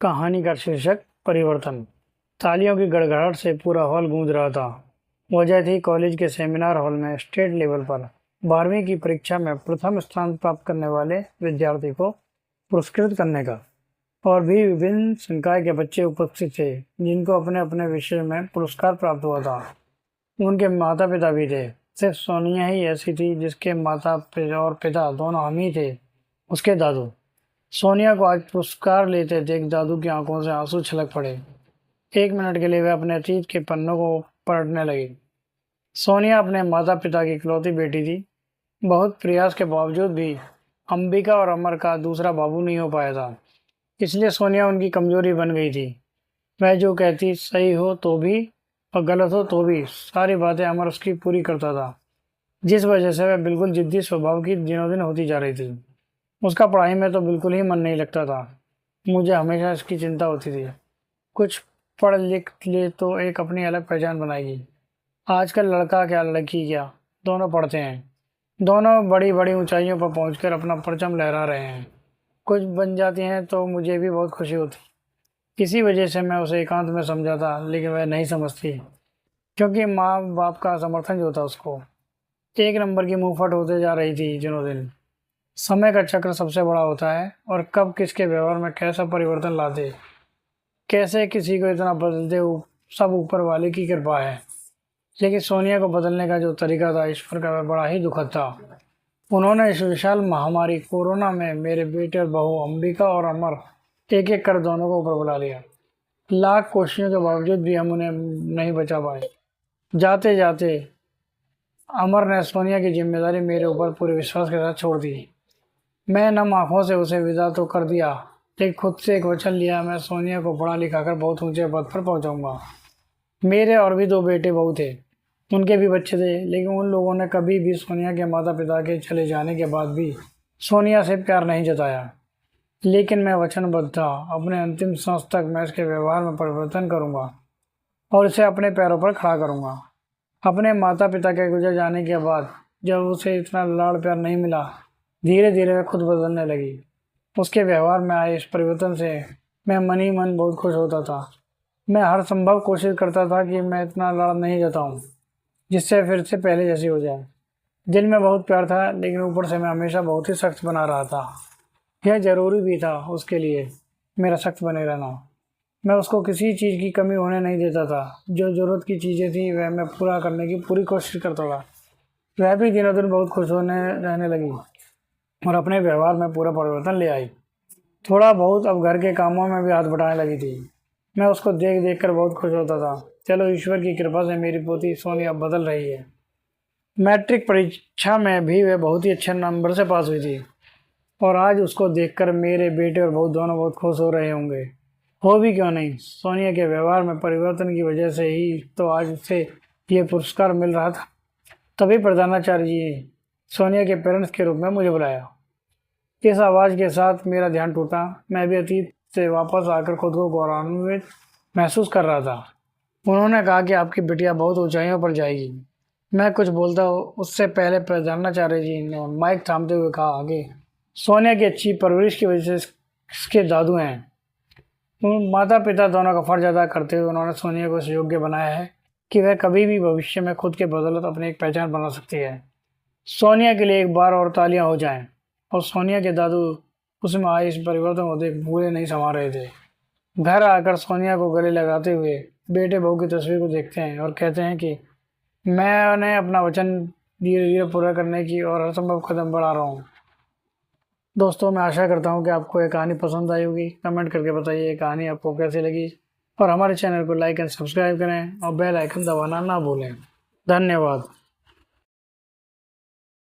कहानी का शीर्षक परिवर्तन। तालियों की गड़गड़ाहट से पूरा हॉल गूंज रहा था। वजह थी कॉलेज के सेमिनार हॉल में स्टेट लेवल पर 12वीं की परीक्षा में प्रथम स्थान प्राप्त करने वाले विद्यार्थी को पुरस्कृत करने का। और भी विभिन्न संकाय के बच्चे उपस्थित थे जिनको अपने अपने विषय में पुरस्कार प्राप्त हुआ था। उनके माता पिता भी थे। सिर्फ सोनिया ही ऐसी थी जिसके माता और पिता दोनों हम ही थे, उसके दादू। सोनिया को आज पुरस्कार लेते देख दादू की आंखों से आंसू छलक पड़े। 1 मिनट के लिए वे अपने अतीत के पन्नों को पलटने लगी। सोनिया अपने माता पिता की इकलौती बेटी थी। बहुत प्रयास के बावजूद भी अंबिका और अमर का दूसरा बाबू नहीं हो पाया था, इसलिए सोनिया उनकी कमजोरी बन गई थी। वह जो कहती सही हो तो भी और गलत हो तो भी सारी बातें अमर उसकी पूरी करता था, जिस वजह से वह बिल्कुल जिद्दी स्वभाव की दिनों दिन होती जा रही थी। उसका पढ़ाई में तो बिल्कुल ही मन नहीं लगता था। मुझे हमेशा इसकी चिंता होती थी, कुछ पढ़ लिख ले तो एक अपनी अलग पहचान बनाएगी। आजकल लड़का क्या लड़की क्या दोनों पढ़ते हैं, दोनों बड़ी बड़ी ऊंचाइयों पर पहुंचकर अपना परचम लहरा रहे हैं। कुछ बन जाती हैं तो मुझे भी बहुत खुशी होती। इसी वजह से मैं उसे एकांत में समझाता, लेकिन वह नहीं समझती, क्योंकि माँ बाप का समर्थन जो था उसको 1 नंबर की मुंहफट होते जा रही थी दिनों दिन। समय का चक्र सबसे बड़ा होता है और कब किसके व्यवहार में कैसा परिवर्तन ला दे, कैसे किसी को इतना बदल दे, सब ऊपर वाले की कृपा है। लेकिन सोनिया को बदलने का जो तरीका था ईश्वर का, वह बड़ा ही दुखद था। उन्होंने इस विशाल महामारी कोरोना में मेरे बेटे और बहू अंबिका और अमर एक एक कर दोनों को ऊपर बुला लिया। लाख कोशिशों के बावजूद भी हम उन्हें नहीं बचा पाए। जाते जाते अमर ने सोनिया की जिम्मेदारी मेरे ऊपर पूरे विश्वास के साथ छोड़ दी। मैं नम आंखों से उसे विदा तो कर दिया, लेकिन खुद से एक वचन लिया, मैं सोनिया को पढ़ा लिखा कर बहुत ऊंचे पद पर पहुंचाऊंगा। मेरे और भी 2 बेटे बहू थे, उनके भी बच्चे थे, लेकिन उन लोगों ने कभी भी सोनिया के माता पिता के चले जाने के बाद भी सोनिया से प्यार नहीं जताया। लेकिन मैं वचनबद्ध था, अपने अंतिम सांस तक मैं इसके व्यवहार में परिवर्तन करूँगा और इसे अपने पैरों पर खड़ा करूँगा। अपने माता पिता के गुजर जाने के बाद जब उसे इतना लाड़ प्यार नहीं मिला, धीरे धीरे वह खुद बदलने लगी। उसके व्यवहार में आए इस परिवर्तन से मैं मन ही मन बहुत खुश होता था। मैं हर संभव कोशिश करता था कि मैं इतना लाड़ नहीं जताऊं जिससे फिर से पहले जैसी हो जाए। दिल में बहुत प्यार था, लेकिन ऊपर से मैं हमेशा बहुत ही सख्त बना रहा था। यह जरूरी भी था उसके लिए, मेरा सख्त बने रहना। मैं उसको किसी चीज़ की कमी होने नहीं देता था। जो ज़रूरत की चीज़ें थी वह मैं पूरा करने की पूरी कोशिश करता था। वह भी दिनों दिन बहुत खुश होने रहने लगी और अपने व्यवहार में पूरा परिवर्तन ले आई। थोड़ा बहुत अब घर के कामों में भी हाथ बटाने लगी थी। मैं उसको देख देख कर बहुत खुश होता था। चलो, ईश्वर की कृपा से मेरी पोती सोनिया बदल रही है। मैट्रिक परीक्षा में भी वह बहुत ही अच्छे नंबर से पास हुई थी और आज उसको देखकर मेरे बेटे और बहू दोनों बहुत खुश हो रहे होंगे। हो भी क्यों नहीं, सोनिया के व्यवहार में परिवर्तन की वजह से ही तो आज उसे ये पुरस्कार मिल रहा था। तभी प्रधानाचार्य जी ने सोनिया के पेरेंट्स के रूप में मुझे बुलाया। इस आवाज़ के साथ मेरा ध्यान टूटा। मैं भी अतीत से वापस आकर खुद को गौरवान्वित महसूस कर रहा था। उन्होंने कहा कि आपकी बिटिया बहुत ऊंचाइयों पर जाएगी। मैं कुछ बोलता उससे पहले प्रधानाचार्य जी ने माइक थामते हुए कहा, आगे सोनिया की अच्छी परवरिश की वजह से इसके दादू हैं। माता पिता दोनों का फर्ज अदा करते हुए उन्होंने सोनिया को इस योग्य बनाया है कि वह कभी भी भविष्य में खुद के बदौलत अपनी एक पहचान बना सकती है। सोनिया के लिए एक बार और तालियां हो जाएं। और सोनिया के दादू उसमें आए इस परिवर्तन को देख भूले नहीं समा रहे थे। घर आकर सोनिया को गले लगाते हुए बेटे बहू की तस्वीर को देखते हैं और कहते हैं कि मैंने अपना वचन धीरे धीरे पूरा करने की और हर संभव कदम बढ़ा रहा हूँ। दोस्तों, मैं आशा करता हूँ कि आपको ये कहानी पसंद आई होगी। कमेंट करके बताइए ये कहानी आपको कैसी लगी और हमारे चैनल को लाइक एंड सब्सक्राइब करें और बेल आइकन दबाना ना भूलें। धन्यवाद।